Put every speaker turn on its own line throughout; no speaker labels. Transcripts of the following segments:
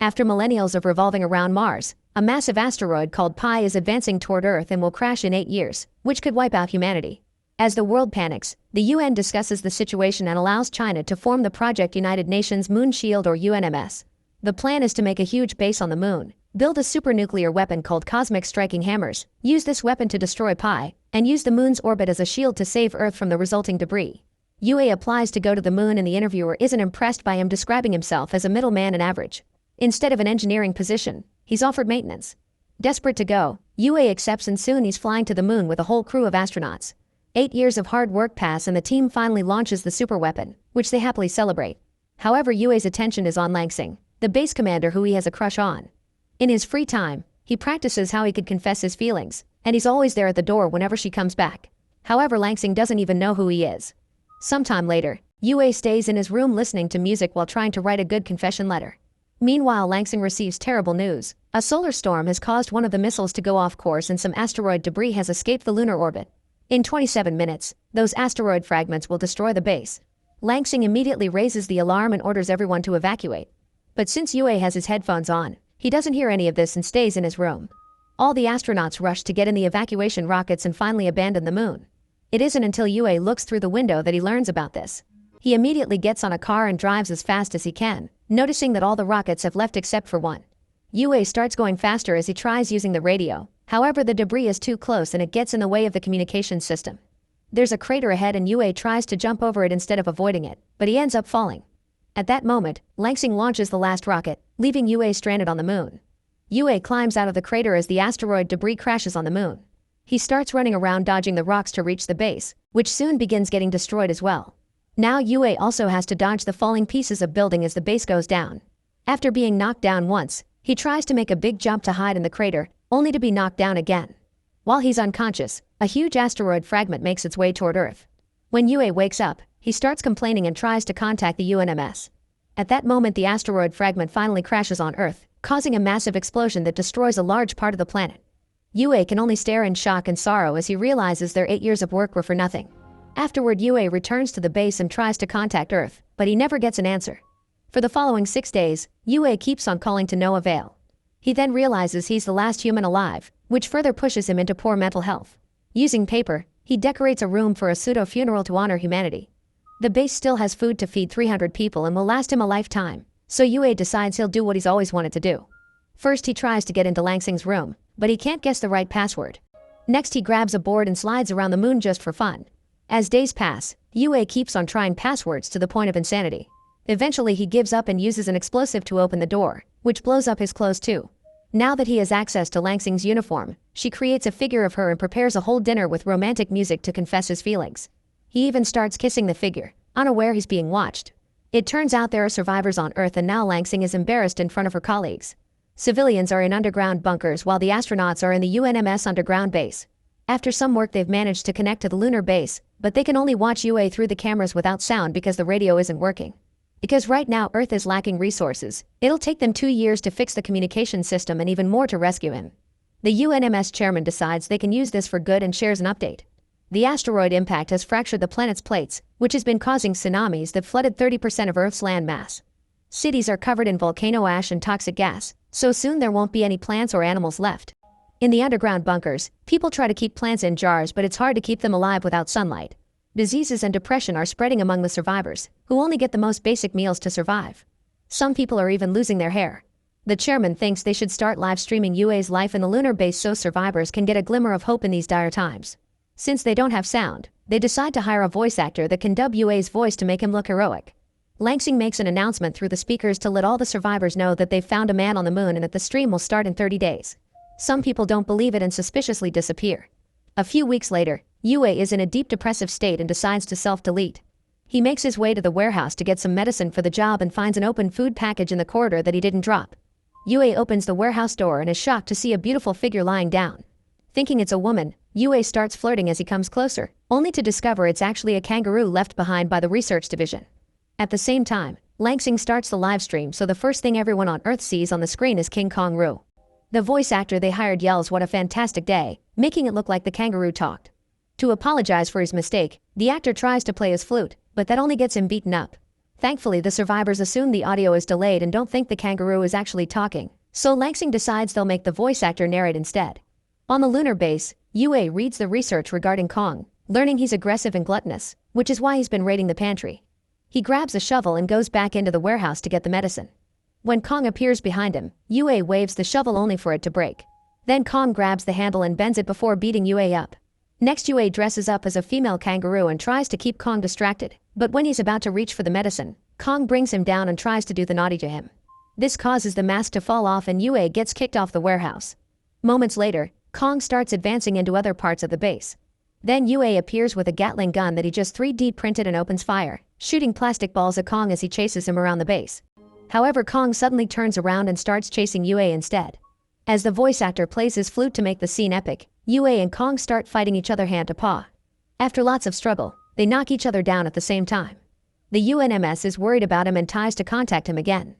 After millennials of revolving around Mars, a massive asteroid called Pi is advancing toward Earth and will crash in 8 years, which could wipe out humanity. As the world panics, the UN discusses the situation and allows China to form the Project United Nations Moon Shield or UNMS. The plan is to make a huge base on the moon, build a supernuclear weapon called cosmic striking hammers, use this weapon to destroy Pi, and use the moon's orbit as a shield to save Earth from the resulting debris. Yue applies to go to the moon and the interviewer isn't impressed by him describing himself as a middleman and average. Instead of an engineering position, he's offered maintenance. Desperate to go, Yue accepts and soon he's flying to the moon with a whole crew of astronauts. 8 years of hard work pass and the team finally launches the superweapon, which they happily celebrate. However, Yue's attention is on Langsing, the base commander who he has a crush on. In his free time, he practices how he could confess his feelings, and he's always there at the door whenever she comes back. However, Langsing doesn't even know who he is. Sometime later, Yue stays in his room listening to music while trying to write a good confession letter. Meanwhile, Langsing receives terrible news. A solar storm has caused one of the missiles to go off course and some asteroid debris has escaped the lunar orbit. In 27 minutes, those asteroid fragments will destroy the base. Langsing immediately raises the alarm and orders everyone to evacuate. But since Yue has his headphones on, he doesn't hear any of this and stays in his room. All the astronauts rush to get in the evacuation rockets and finally abandon the moon. It isn't until Yue looks through the window that he learns about this. He immediately gets on a car and drives as fast as he can, noticing that all the rockets have left except for one. Yue starts going faster as he tries using the radio. However, the debris is too close and it gets in the way of the communication system. There's a crater ahead and Yue tries to jump over it instead of avoiding it, but he ends up falling. At that moment, Langsing launches the last rocket, leaving Yue stranded on the moon. Yue climbs out of the crater as the asteroid debris crashes on the moon. He starts running around dodging the rocks to reach the base, which soon begins getting destroyed as well. Now Yue also has to dodge the falling pieces of building as the base goes down. After being knocked down once, he tries to make a big jump to hide in the crater, only to be knocked down again. While he's unconscious, a huge asteroid fragment makes its way toward Earth. When Yue wakes up, he starts complaining and tries to contact the UNMS. At that moment, the asteroid fragment finally crashes on Earth, causing a massive explosion that destroys a large part of the planet. Yue can only stare in shock and sorrow as he realizes their 8 years of work were for nothing. Afterward, Yue returns to the base and tries to contact Earth, but he never gets an answer. For the following 6 days, Yue keeps on calling to no avail. He then realizes he's the last human alive, which further pushes him into poor mental health. Using paper, he decorates a room for a pseudo-funeral to honor humanity. The base still has food to feed 300 people and will last him a lifetime, so Yue decides he'll do what he's always wanted to do. First, he tries to get into Langsing's room, but he can't guess the right password. Next, he grabs a board and slides around the moon just for fun. As days pass, Yue keeps on trying passwords to the point of insanity. Eventually, he gives up and uses an explosive to open the door, which blows up his clothes too. Now that he has access to Langsing's uniform, she creates a figure of her and prepares a whole dinner with romantic music to confess his feelings. He even starts kissing the figure, unaware he's being watched. It turns out there are survivors on Earth and now Langsing is embarrassed in front of her colleagues. Civilians are in underground bunkers while the astronauts are in the UNMS underground base. After some work, they've managed to connect to the lunar base, but they can only watch Yue through the cameras without sound because the radio isn't working. Because right now Earth is lacking resources, it'll take them 2 years to fix the communication system and even more to rescue him. The UNMS chairman decides they can use this for good and shares an update. The asteroid impact has fractured the planet's plates, which has been causing tsunamis that flooded 30% of Earth's land mass. Cities are covered in volcano ash and toxic gas, so soon there won't be any plants or animals left. In the underground bunkers, people try to keep plants in jars, but it's hard to keep them alive without sunlight. Diseases and depression are spreading among the survivors, who only get the most basic meals to survive. Some people are even losing their hair. The chairman thinks they should start live streaming Yue's life in the lunar base so survivors can get a glimmer of hope in these dire times. Since they don't have sound, they decide to hire a voice actor that can dub Yue's voice to make him look heroic. Langsing makes an announcement through the speakers to let all the survivors know that they've found a man on the moon and that the stream will start in 30 days. Some people don't believe it and suspiciously disappear. A few weeks later, Yue is in a deep depressive state and decides to self-delete. He makes his way to the warehouse to get some medicine for the job and finds an open food package in the corridor that he didn't drop. Yue opens the warehouse door and is shocked to see a beautiful figure lying down. Thinking it's a woman, Yue starts flirting as he comes closer, only to discover it's actually a kangaroo left behind by the research division. At the same time, Langsing starts the live stream, so the first thing everyone on Earth sees on the screen is King Kangaroo. The voice actor they hired yells "What a fantastic day," making it look like the kangaroo talked. To apologize for his mistake, the actor tries to play his flute, but that only gets him beaten up. Thankfully, the survivors assume the audio is delayed and don't think the kangaroo is actually talking, so Langsing decides they'll make the voice actor narrate instead. On the lunar base, Yue reads the research regarding Kong, learning he's aggressive and gluttonous, which is why he's been raiding the pantry. He grabs a shovel and goes back into the warehouse to get the medicine. When Kong appears behind him, Yue waves the shovel only for it to break. Then Kong grabs the handle and bends it before beating Yue up. Next, Yue dresses up as a female kangaroo and tries to keep Kong distracted, but when he's about to reach for the medicine, Kong brings him down and tries to do the naughty to him. This causes the mask to fall off and Yue gets kicked off the warehouse. Moments later, Kong starts advancing into other parts of the base. Then Yue appears with a Gatling gun that he just 3D printed and opens fire, shooting plastic balls at Kong as he chases him around the base. However, Kong suddenly turns around and starts chasing Yue instead. As the voice actor plays his flute to make the scene epic, Yue and Kong start fighting each other hand to paw. After lots of struggle, they knock each other down at the same time. The UNMS is worried about him and tries to contact him again.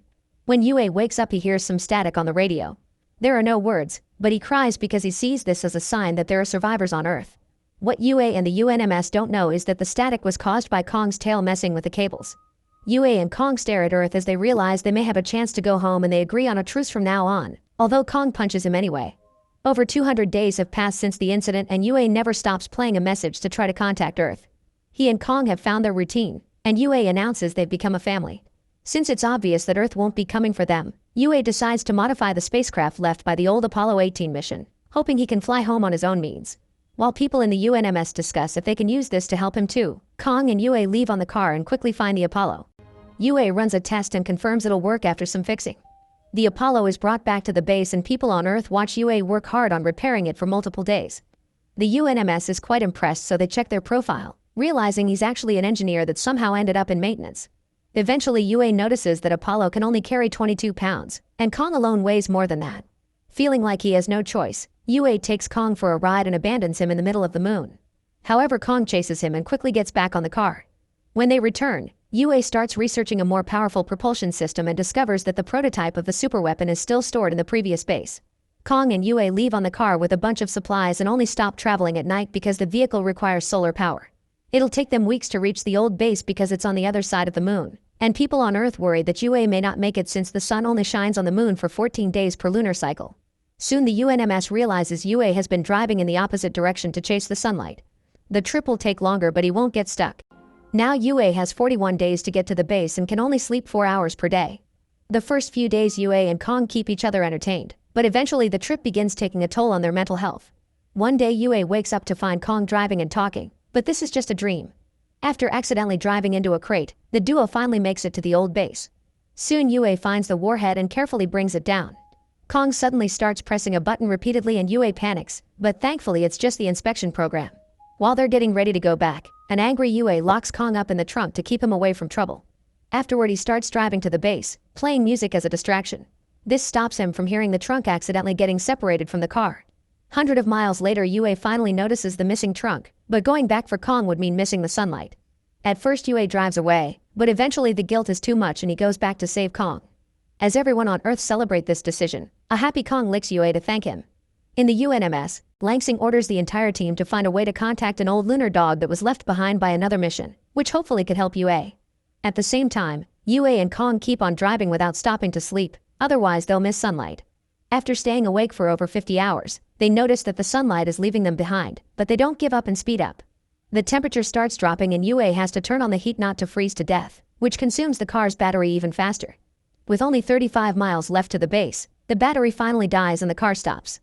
When Yue wakes up, he hears some static on the radio. There are no words, but he cries because he sees this as a sign that there are survivors on Earth. What Yue and the UNMS don't know is that the static was caused by Kong's tail messing with the cables. Yue and Kong stare at Earth as they realize they may have a chance to go home, and they agree on a truce from now on, although Kong punches him anyway. Over 200 days have passed since the incident, and Yue never stops playing a message to try to contact Earth. He and Kong have found their routine, and Yue announces they've become a family. Since it's obvious that Earth won't be coming for them, Yue decides to modify the spacecraft left by the old Apollo 18 mission, hoping he can fly home on his own means. While people in the UNMS discuss if they can use this to help him too, Kong and Yue leave on the car and quickly find the Apollo. Yue runs a test and confirms it'll work after some fixing. The Apollo is brought back to the base, and people on Earth watch Yue work hard on repairing it for multiple days. The UNMS is quite impressed, so they check their profile, realizing he's actually an engineer that somehow ended up in maintenance. Eventually, Yue notices that Apollo can only carry 22 pounds, and Kong alone weighs more than that. Feeling like he has no choice, Yue takes Kong for a ride and abandons him in the middle of the moon. However, Kong chases him and quickly gets back on the car. When they return, Yue starts researching a more powerful propulsion system and discovers that the prototype of the superweapon is still stored in the previous base. Kong and Yue leave on the car with a bunch of supplies and only stop traveling at night because the vehicle requires solar power. It'll take them weeks to reach the old base because it's on the other side of the moon, and people on Earth worry that Yue may not make it since the sun only shines on the moon for 14 days per lunar cycle. Soon the UNMS realizes Yue has been driving in the opposite direction to chase the sunlight. The trip will take longer, but he won't get stuck. Now Yue has 41 days to get to the base and can only sleep 4 hours per day. The first few days Yue and Kong keep each other entertained, but eventually the trip begins taking a toll on their mental health. One day Yue wakes up to find Kong driving and talking, but this is just a dream. After accidentally driving into a crate, the duo finally makes it to the old base. Soon Yue finds the warhead and carefully brings it down. Kong suddenly starts pressing a button repeatedly and Yue panics, but thankfully it's just the inspection program. While they're getting ready to go back, an angry Yue locks Kong up in the trunk to keep him away from trouble. Afterward, he starts driving to the base, playing music as a distraction. This stops him from hearing the trunk accidentally getting separated from the car. Hundreds of miles later, Yue finally notices the missing trunk, but going back for Kong would mean missing the sunlight. At first Yue drives away, but eventually the guilt is too much and he goes back to save Kong. As everyone on Earth celebrate this decision, a happy Kong licks Yue to thank him. In the UNMS, Langsing orders the entire team to find a way to contact an old lunar dog that was left behind by another mission, which hopefully could help Yue. At the same time, Yue and Kong keep on driving without stopping to sleep, otherwise they'll miss sunlight. After staying awake for over 50 hours, they notice that the sunlight is leaving them behind, but they don't give up and speed up. The temperature starts dropping and Yue has to turn on the heat not to freeze to death, which consumes the car's battery even faster. With only 35 miles left to the base, the battery finally dies and the car stops.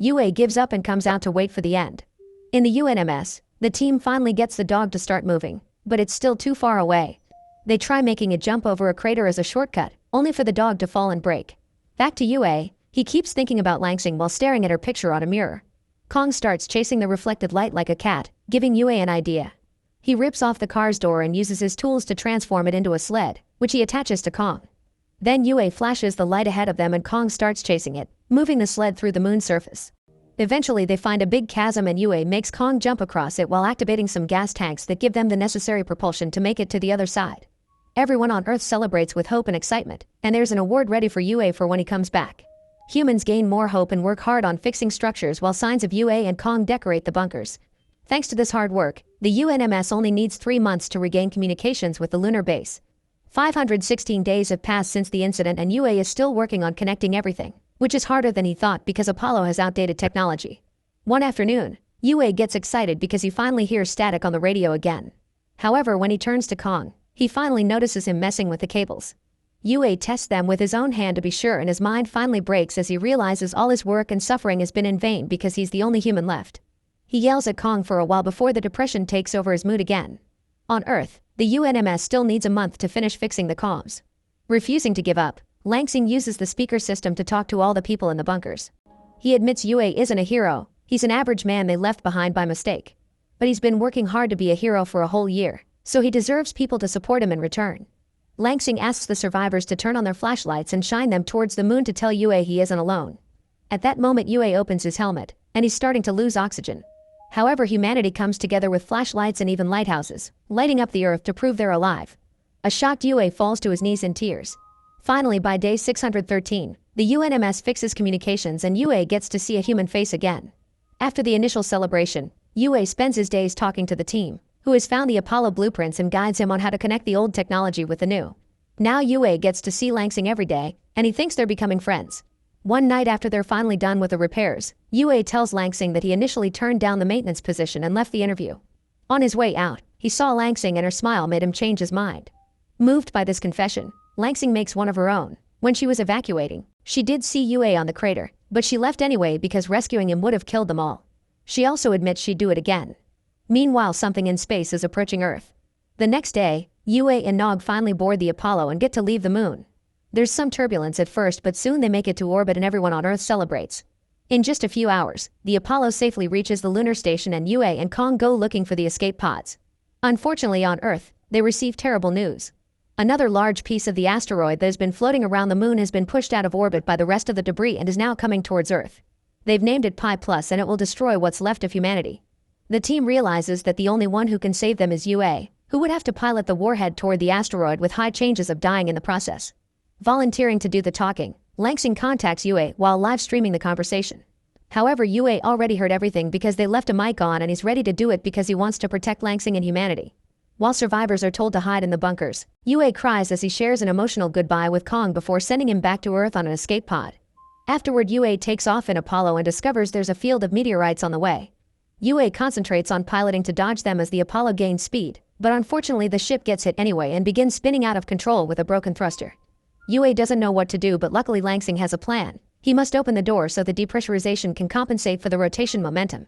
Yue gives up and comes out to wait for the end. In the UNMS, the team finally gets the dog to start moving, but it's still too far away. They try making a jump over a crater as a shortcut, only for the dog to fall and break. Back to Yue, he keeps thinking about Langsing while staring at her picture on a mirror. Kong starts chasing the reflected light like a cat, giving Yue an idea. He rips off the car's door and uses his tools to transform it into a sled, which he attaches to Kong. Then Yue flashes the light ahead of them and Kong starts chasing it, moving the sled through the moon's surface. Eventually they find a big chasm and Yue makes Kong jump across it while activating some gas tanks that give them the necessary propulsion to make it to the other side. Everyone on Earth celebrates with hope and excitement, and there's an award ready for Yue for when he comes back. Humans gain more hope and work hard on fixing structures while signs of Yue and Kong decorate the bunkers. Thanks to this hard work, the UNMS only needs 3 months to regain communications with the lunar base. 516 days have passed since the incident and Yue is still working on connecting everything, which is harder than he thought because Apollo has outdated technology. One afternoon, Yue gets excited because he finally hears static on the radio again. However, when he turns to Kong, he finally notices him messing with the cables. Yue tests them with his own hand to be sure and his mind finally breaks as he realizes all his work and suffering has been in vain because he's the only human left. He yells at Kong for a while before the depression takes over his mood again. On Earth, the UNMS still needs a month to finish fixing the comms. Refusing to give up, Langsing uses the speaker system to talk to all the people in the bunkers. He admits Yue isn't a hero, he's an average man they left behind by mistake. But he's been working hard to be a hero for a whole year, so he deserves people to support him in return. Langsing asks the survivors to turn on their flashlights and shine them towards the moon to tell Yue he isn't alone. At that moment Yue opens his helmet, and he's starting to lose oxygen. However, humanity comes together with flashlights and even lighthouses, lighting up the earth to prove they're alive. A shocked Yue falls to his knees in tears. Finally, by day 613, the UNMS fixes communications and Yue gets to see a human face again. After the initial celebration, Yue spends his days talking to the team, who has found the Apollo blueprints and guides him on how to connect the old technology with the new. Now Yue gets to see Langsing every day, and he thinks they're becoming friends. One night after they're finally done with the repairs, Yue tells Langsing that he initially turned down the maintenance position and left the interview. On his way out, he saw Langsing and her smile made him change his mind. Moved by this confession, Langsing makes one of her own. When she was evacuating, she did see Yue on the crater, but she left anyway because rescuing him would have killed them all. She also admits she'd do it again. Meanwhile, something in space is approaching Earth. The next day, Yue and Nog finally board the Apollo and get to leave the moon. There's some turbulence at first, but soon they make it to orbit and everyone on Earth celebrates. In just a few hours, the Apollo safely reaches the lunar station and Yue and Kong go looking for the escape pods. Unfortunately, on Earth, they receive terrible news. Another large piece of the asteroid that has been floating around the moon has been pushed out of orbit by the rest of the debris and is now coming towards Earth. They've named it Pi Plus and it will destroy what's left of humanity. The team realizes that the only one who can save them is Yue, who would have to pilot the warhead toward the asteroid with high chances of dying in the process. Volunteering to do the talking, Langsing contacts Yue while live streaming the conversation. However, Yue already heard everything because they left a mic on and he's ready to do it because he wants to protect Langsing and humanity. While survivors are told to hide in the bunkers, Yue cries as he shares an emotional goodbye with Kong before sending him back to Earth on an escape pod. Afterward, Yue takes off in Apollo and discovers there's a field of meteorites on the way. Yue concentrates on piloting to dodge them as the Apollo gains speed, but unfortunately the ship gets hit anyway and begins spinning out of control with a broken thruster. Yue doesn't know what to do, but luckily Langsing has a plan. He must open the door so the depressurization can compensate for the rotation momentum.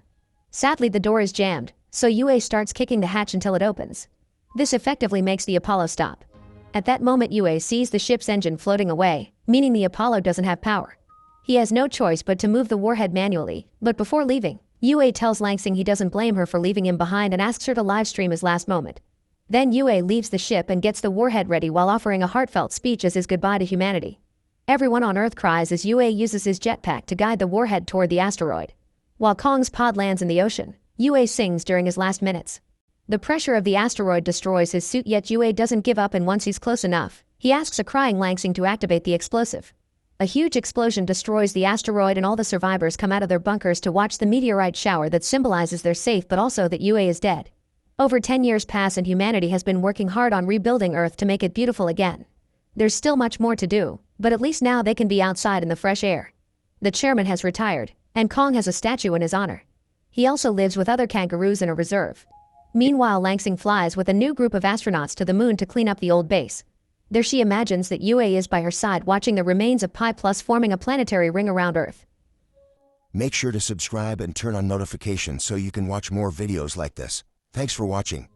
Sadly, the door is jammed, so Yue starts kicking the hatch until it opens. This effectively makes the Apollo stop. At that moment, Yue sees the ship's engine floating away, meaning the Apollo doesn't have power. He has no choice but to move the warhead manually, but before leaving, Yue tells Langsing he doesn't blame her for leaving him behind and asks her to livestream his last moment. Then Yue leaves the ship and gets the warhead ready while offering a heartfelt speech as his goodbye to humanity. Everyone on Earth cries as Yue uses his jetpack to guide the warhead toward the asteroid. While Kong's pod lands in the ocean, Yue sings during his last minutes. The pressure of the asteroid destroys his suit, yet Yue doesn't give up, and once he's close enough, he asks a crying Langsing to activate the explosive. A huge explosion destroys the asteroid and all the survivors come out of their bunkers to watch the meteorite shower that symbolizes they're safe but also that Yue is dead. Over 10 years pass and humanity has been working hard on rebuilding Earth to make it beautiful again. There's still much more to do, but at least now they can be outside in the fresh air. The chairman has retired, and Kong has a statue in his honor. He also lives with other kangaroos in a reserve. Meanwhile, Langsing flies with a new group of astronauts to the moon to clean up the old base. There she imagines that Yue is by her side watching the remains of Pi Plus forming a planetary ring around Earth.
Make sure to subscribe and turn on notifications so you can watch more videos like this. Thanks for watching.